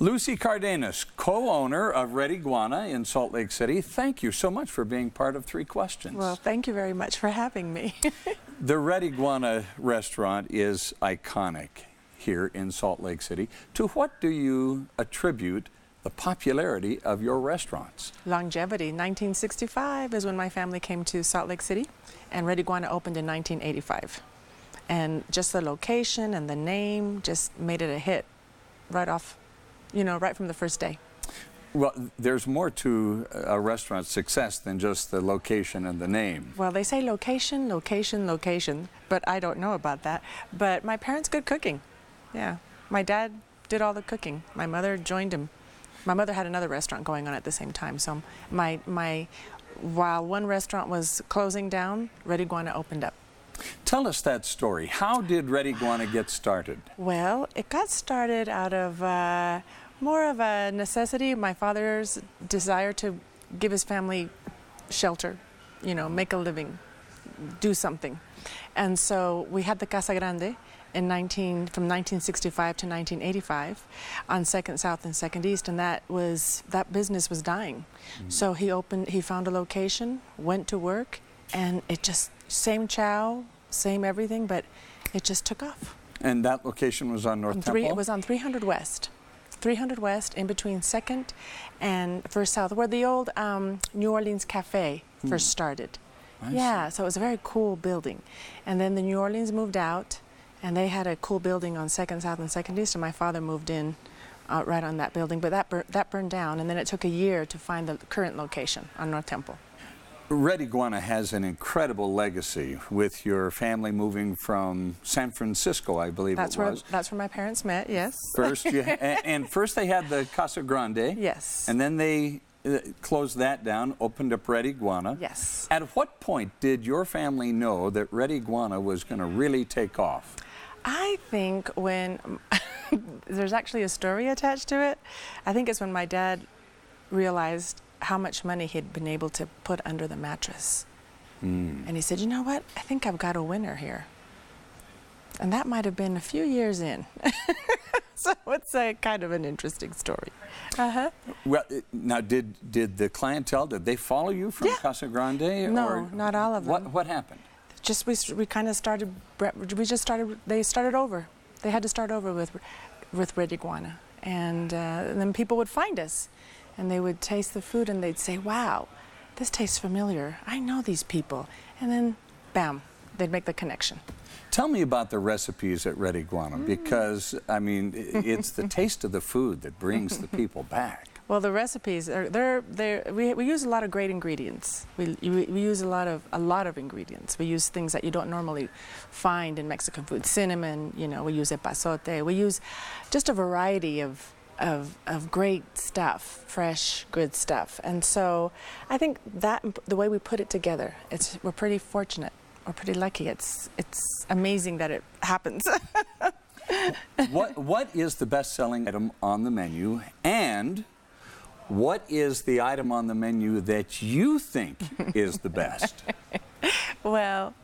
Lucy Cardenas, co-owner of Red Iguana in Salt Lake City, thank you so much for being part of Three Questions. Well, thank you very much for having me. The Red Iguana restaurant is iconic here in Salt Lake City. To what do you attribute the popularity of your restaurants? Longevity. 1965 is when my family came to Salt Lake City, and Red Iguana opened in 1985. And just the location and the name just made it a hit right off, right from the first day. Well, there's more to a restaurant's success than just the location and the name. Well, they say location, location, location, but I don't know about that. But my parents' good cooking. Yeah. My dad did all the cooking. My mother joined him. My mother had another restaurant going on at the same time. So while one restaurant was closing down, Red Iguana opened up. Tell us that story. How did Red Iguana get started? Well, it got started out of more of a necessity. My father's desire to give his family shelter, make a living, do something. And so we had the Casa Grande from 1965 to 1985 on 2nd South and 2nd East, and that business was dying. Mm-hmm. So he found a location, went to work, and it just, same chow, same everything, but it just took off. And that location was on North Temple? It was on 300 West. 300 West, in between 2nd and 1st South, where the old New Orleans Cafe first started. Yeah, so it was a very cool building. And then the New Orleans moved out, and they had a cool building on 2nd South and 2nd East, and my father moved in right on that building, but that burned down, and then it took a year to find the current location on North Temple. Red Iguana has an incredible legacy with your family moving from San Francisco, I believe it was. That's where my parents met, yes. First, first they had the Casa Grande. Yes. And then they closed that down, opened up Red Iguana. Yes. At what point did your family know that Red Iguana was going to really take off? I think when, there's actually a story attached to it. I think it's when my dad realized how much money he'd been able to put under the mattress. And he said, you know what, I think I've got a winner here. And that might have been a few years in. So it's a kind of an interesting story. Well, now did the clientele, did they follow you from Casa Grande? No, not all of them. What happened? Just we kind of started, they started over. They had to start over with Red Iguana. And then people would find us. And they would taste the food and they'd say, wow, this tastes familiar. I know these people. And then, bam, they'd make the connection. Tell me about the recipes at Red Iguana, because, I mean, it's the taste of the food that brings the people back. Well, the recipes, we use a lot of great ingredients. We use a lot of ingredients. We use things that you don't normally find in Mexican food. Cinnamon, we use epazote. We use just a variety of great stuff, fresh, good stuff. And so I think that the way we put it together, we're pretty fortunate. We're pretty lucky. It's amazing that it happens. What is the best-selling item on the menu, and what is the item on the menu that you think is the best? Well,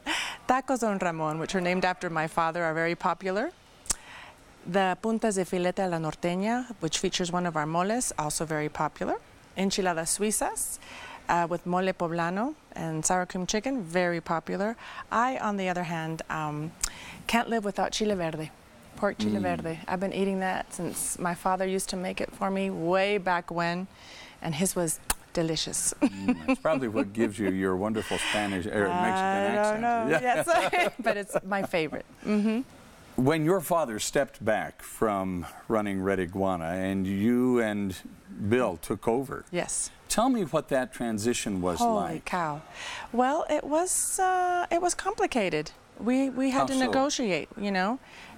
tacos Don Ramon, which are named after my father, are very popular. The puntas de filete a la norteña, which features one of our moles, also very popular. Enchiladas suizas with mole poblano and sour cream chicken, very popular. I, on the other hand, can't live without chile verde, pork chile verde. I've been eating that since my father used to make it for me way back when, and his was delicious. That's probably what gives you your wonderful Spanish or Mexican accent. I don't know, yes, but it's my favorite. When your father stepped back from running Red Iguana and you and Bill took over, yes, tell me what that transition was like. Holy cow! Well, it was complicated. We had to negotiate.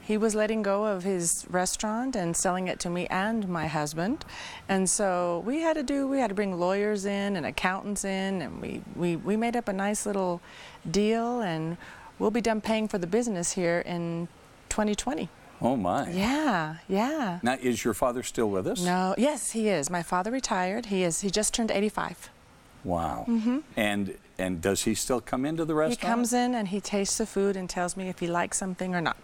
He was letting go of his restaurant and selling it to me and my husband, and so we had to bring lawyers in and accountants in, and we made up a nice little deal, and we'll be done paying for the business here in 2020. Oh my. Yeah, yeah. Now, is your father still with us? No, yes, he is. My father retired. He just turned 85. Wow. And does he still come into the restaurant? He comes in and he tastes the food and tells me if he likes something or not.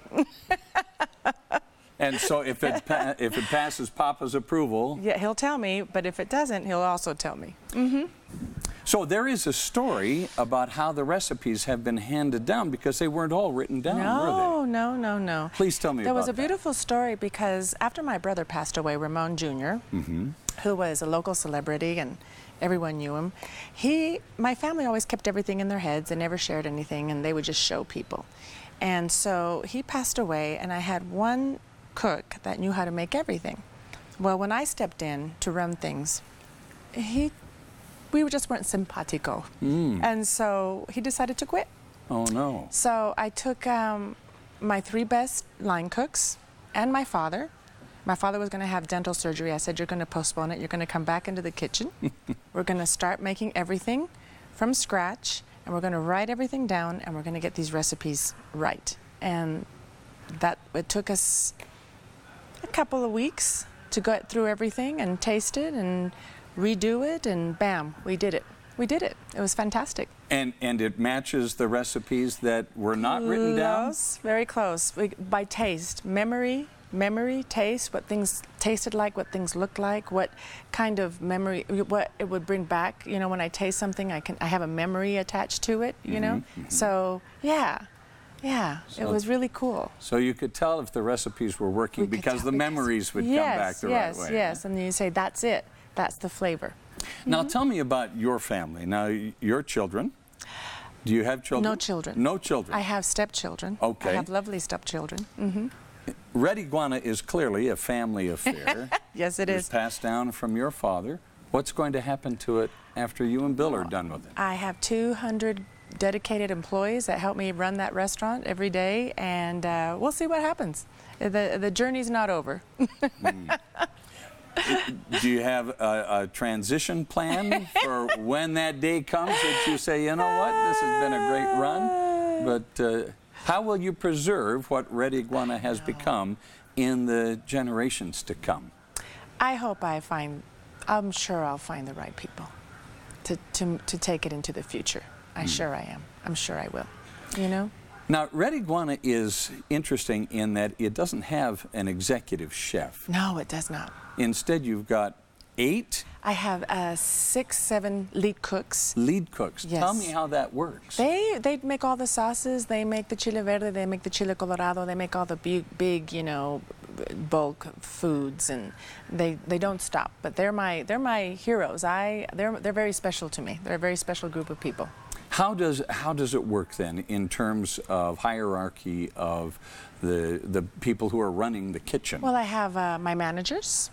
And so if it passes Papa's approval. Yeah, he'll tell me, but if it doesn't, he'll also tell me. So there is a story about how the recipes have been handed down because they weren't all written down, were they? No. Please tell me about that. There was a beautiful story because after my brother passed away, Ramon Jr., who was a local celebrity and everyone knew him, my family always kept everything in their heads and never shared anything, and they would just show people. And so he passed away, and I had one cook that knew how to make everything. Well, when I stepped in to run things, we just weren't simpatico. And so he decided to quit. Oh, no. So I took my 3 best line cooks and my father. My father was going to have dental surgery. I said, you're going to postpone it. You're going to come back into the kitchen. We're going to start making everything from scratch, and we're going to write everything down, and we're going to get these recipes right. And it took us a couple of weeks to go through everything and taste it and redo it, and bam, we did it. We did it. It was fantastic. And it matches the recipes that were not written down? Close, very close. By taste, memory, taste, what things tasted like, what things looked like, what kind of memory, what it would bring back. You know, when I taste something, I have a memory attached to it, you know? So, yeah, it was really cool. So you could tell if the recipes were working because the memories would come back the right way. Yes, and then you say, that's it. That's the flavor. Now tell me about your family. Now, your children. Do you have children? No children. No children. I have stepchildren. Okay. I have lovely stepchildren. Red Iguana is clearly a family affair. Yes, it is. Passed down from your father. What's going to happen to it after you and Bill are done with it? I have 200 dedicated employees that help me run that restaurant every day, and we'll see what happens. The journey's not over. Do you have a transition plan for when that day comes that you say, you know what, this has been a great run, but how will you preserve what Red Iguana has become in the generations to come? I hope I'm sure I'll find the right people to take it into the future. I'm sure I am. I'm sure I will, you know? Now, Red Iguana is interesting in that it doesn't have an executive chef. No, it does not. Instead, you've got 8? I have 6, 7 lead cooks. Lead cooks. Yes. Tell me how that works. They make all the sauces. They make the chile verde. They make the chile colorado. They make all the big, you know, bulk foods, and they don't stop. But they're my heroes. They're very special to me. They're a very special group of people. How does it work then in terms of hierarchy of the people who are running the kitchen? Well, I have my managers,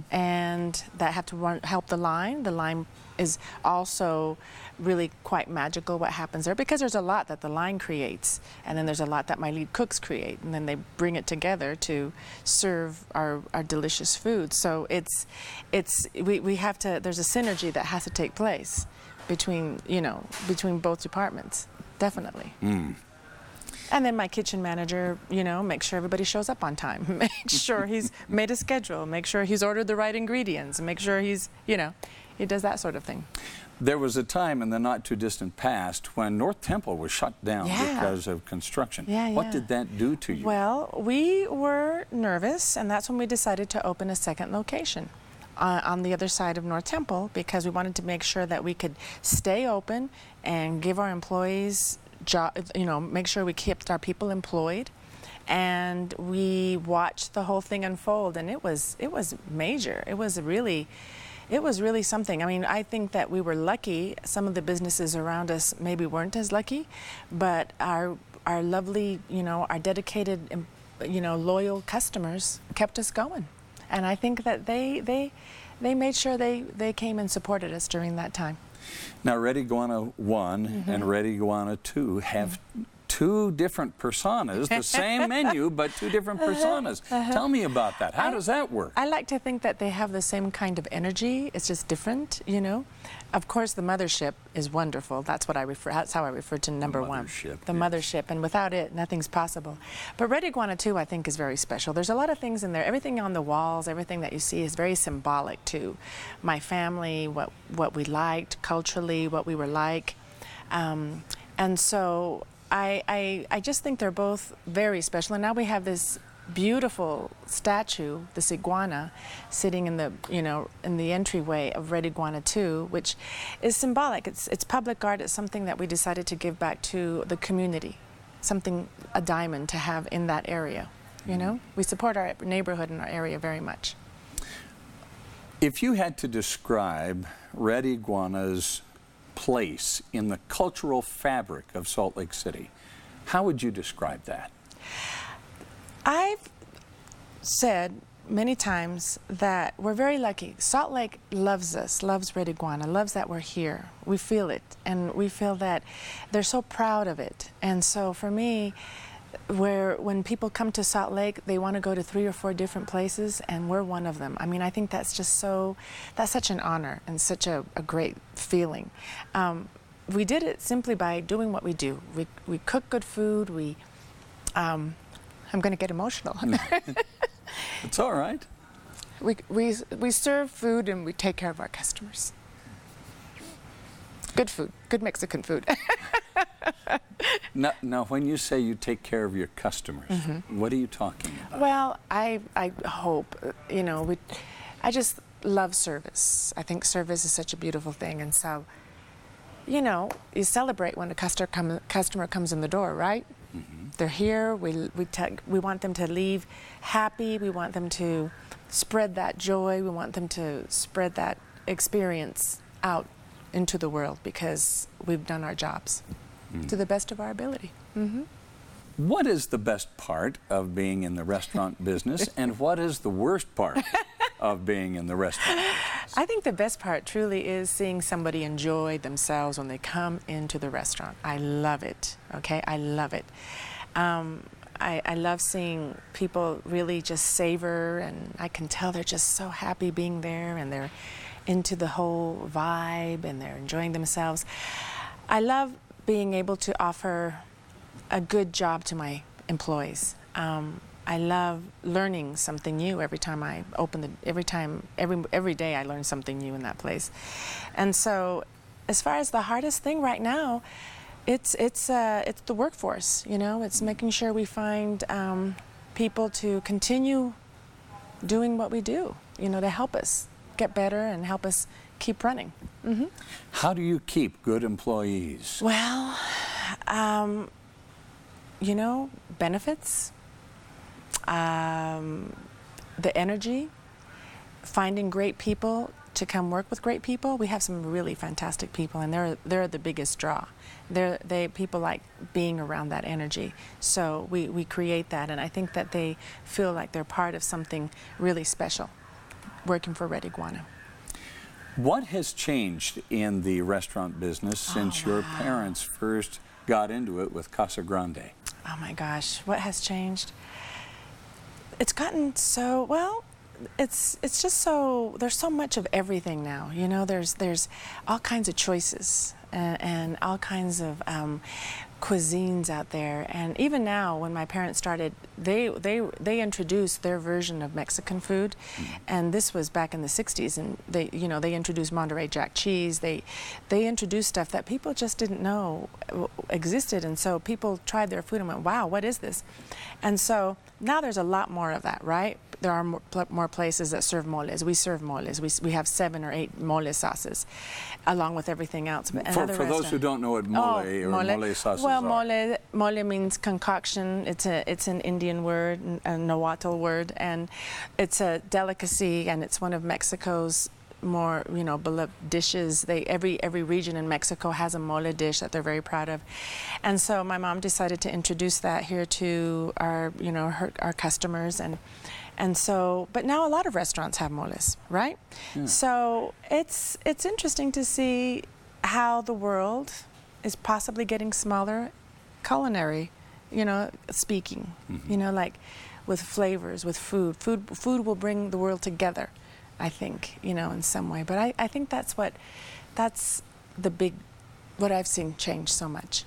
and that have to help the line. The line is also really quite magical what happens there, because there's a lot that the line creates, and then there's a lot that my lead cooks create, and then they bring it together to serve our delicious food. So we have to, there's a synergy that has to take place between both departments, definitely. And then my kitchen manager, you know, makes sure everybody shows up on time, make sure he's made a schedule, make sure he's ordered the right ingredients, make sure he's, you know, he does that sort of thing. There was a time in the not too distant past when North Temple was shut down because of construction. What did that do to you? Well, we were nervous, and that's when we decided to open a second location on the other side of North Temple, because we wanted to make sure that we could stay open and give our employees make sure we kept our people employed. And we watched the whole thing unfold, and it was major. It was really something. I mean, I think that we were lucky. Some of the businesses around us maybe weren't as lucky, but our lovely, our dedicated, loyal customers kept us going. And I think that they made sure they came and supported us during that time. Now, Red Iguana 1 and Red Iguana 2 have two different personas, the same menu, but two different personas. Tell me about that. How does that work? I like to think that they have the same kind of energy. It's just different, you know. Of course, the mothership is wonderful. That's how I refer to number one. The mothership, and without it, nothing's possible. But Red Iguana 2, I think, is very special. There's a lot of things in there. Everything on the walls, everything that you see is very symbolic to my family, what we liked culturally, what we were like. And so I just think they're both very special. And now we have this beautiful statue, this iguana, sitting in the, in the entryway of Red Iguana 2, which is symbolic. It's public art. It's something that we decided to give back to the community, something, a diamond to have in that area. We support our neighborhood and our area very much. If you had to describe Red Iguana's place in the cultural fabric of Salt Lake City, how would you describe that? I've said many times that we're very lucky. Salt Lake loves us, loves Red Iguana, loves that we're here. We feel it, and we feel that they're so proud of it. And so for me, when people come to Salt Lake, they want to go to 3 or 4 different places, and we're one of them. I mean, I think that's just that's such an honor and such a great feeling. We did it simply by doing what we do. We cook good food. I'm going to get emotional. It's all right. We serve food and we take care of our customers. Good food, good Mexican food. Now, when you say you take care of your customers, what are you talking about? Well, I hope, I just love service. I think service is such a beautiful thing, and so, you celebrate when a customer comes in the door, right? They're here. We want them to leave happy. We want them to spread that joy. We want them to spread that experience out into the world because we've done our jobs to the best of our ability. What is the best part of being in the restaurant business, and what is the worst part of being in the restaurant business? I think the best part truly is seeing somebody enjoy themselves when they come into the restaurant. I love it, okay? I love it. I love seeing people really just savor, and I can tell they're just so happy being there, and they're into the whole vibe, and they're enjoying themselves. I love being able to offer a good job to my employees. I love learning something new every time I open every day I learn something new in that place. And so as far as the hardest thing right now, it's the workforce, it's making sure we find people to continue doing what we do, to help us get better and help us keep running. How do you keep good employees? Well, benefits, the energy, finding great people to come work with great people. We have some really fantastic people, and they're the biggest draw. People like being around that energy. So we create that, and I think that they feel like they're part of something really special working for Red Iguana. What has changed in the restaurant business since your parents first got into it with Casa Grande? Oh my gosh, what has changed? It's gotten so, well, it's just so, there's so much of everything now, there's all kinds of choices and all kinds of cuisines out there. And even now, when my parents started, they introduced their version of Mexican food, and this was back in the 60s, and they introduced Monterey Jack cheese. They introduced stuff that people just didn't know existed, and so people tried their food and went, wow, what is this? And so now there's a lot more of that, right? There are more places that serve moles. We serve moles. We have 7 or 8 mole sauces, along with everything else. But for those who don't know what mole mole sauces are. Well, mole means concoction. It's an Indian word, a Nahuatl word, and it's a delicacy, and it's one of Mexico's more beloved dishes. Every region in Mexico has a mole dish that they're very proud of, and so my mom decided to introduce that here to our our customers, and so, but now a lot of restaurants have moles, right? Yeah. So it's interesting to see how the world is possibly getting smaller, culinary, speaking, like with flavors, with food. Food will bring the world together, I think, in some way. But I think that's what I've seen change so much.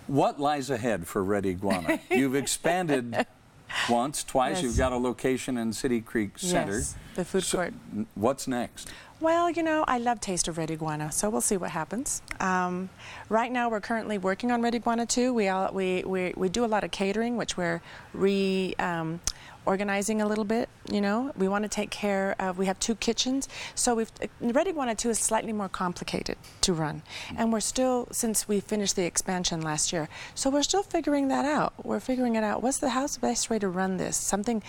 What lies ahead for Red Iguana? You've expanded once, twice. Yes. You've got a location in City Creek Center. Yes, the food court. What's next? Well, you know, I love Taste of Red Iguana, so we'll see what happens. Right now, we're currently working on Red Iguana 2. We do a lot of catering, which we're organizing a little bit. You know, we want to take care of. We have 2 kitchens, so Red Iguana 2 is slightly more complicated to run, and we're still, since we finished the expansion last year, so we're still figuring that out. We're figuring it out. How's the best way to run this? Something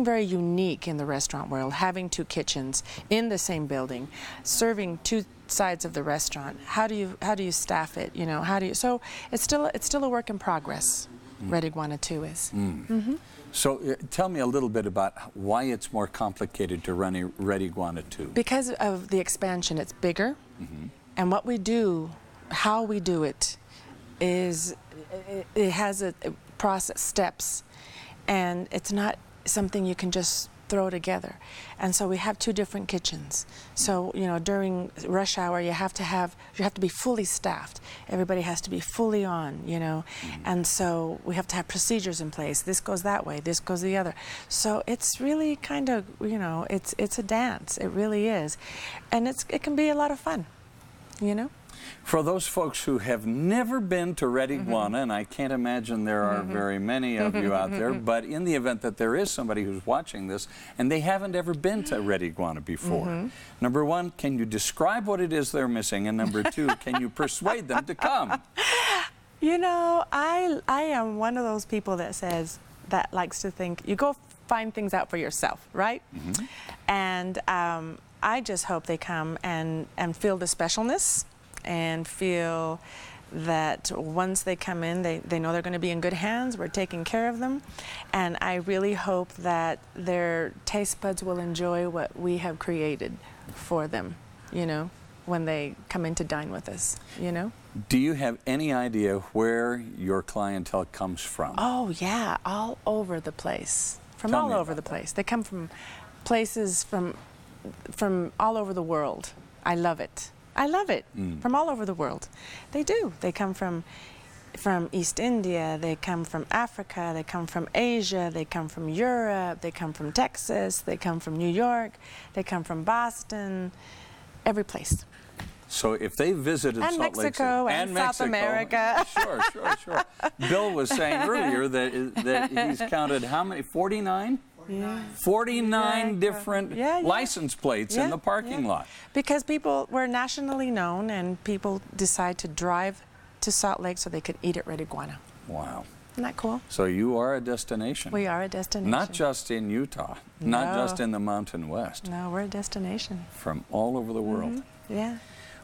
very unique in the restaurant world, having 2 kitchens in the same building, serving 2 sides of the restaurant. How do you staff it? You know, so it's still a work in progress. Red Iguana 2 is. So tell me a little bit about why it's more complicated to run a Red Iguana 2. Because of the expansion, it's bigger, and what we do, how we do it, is it has a process, steps, and it's not something you can just throw together. And so we have 2 different kitchens. So, you know, during rush hour, you have to be fully staffed. Everybody has to be fully on, you know. And so we have to have procedures in place. This goes that way, this goes the other. So it's really kind of, you know, it's a dance. It really is. And it can be a lot of fun, you know. For those folks who have never been to Red Iguana, and I can't imagine there are very many of you out there, but in the event that there is somebody who's watching this and they haven't ever been to Red Iguana before, number 1, can you describe what it is they're missing? And number 2, can you persuade them to come? You know, I am one of those people that likes to think, you go find things out for yourself, right? And I just hope they come and feel the specialness, and feel that once they come in, they know they're going to be in good hands. We're taking care of them. And I really hope that their taste buds will enjoy what we have created for them, you know, when they come in to dine with us, you know. Do you have any idea where your clientele comes from? Oh, yeah, all over the place. From all over the place. They come from places from all over the world. I love it. I love it. From all over the world. They do. They come from East India, they come from Africa, they come from Asia, they come from Europe, they come from Texas, they come from New York, they come from Boston, every place. So if they visited and Salt Lake Mexico City, and South America. Sure. Bill was saying earlier that he's counted how many? 49? Yeah. 49 different license plates in the parking lot. Because we're nationally known, and people decide to drive to Salt Lake so they could eat at Red Iguana. Wow. Isn't that cool? So you are a destination. We are a destination. Not just in Utah, not just in the Mountain West. No, we're a destination. From all over the world. Yeah.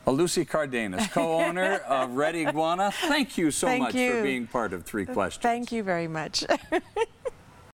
Well, Lucy Cardenas, co-owner of Red Iguana, thank you so much for being part of 3 Questions. Thank you very much.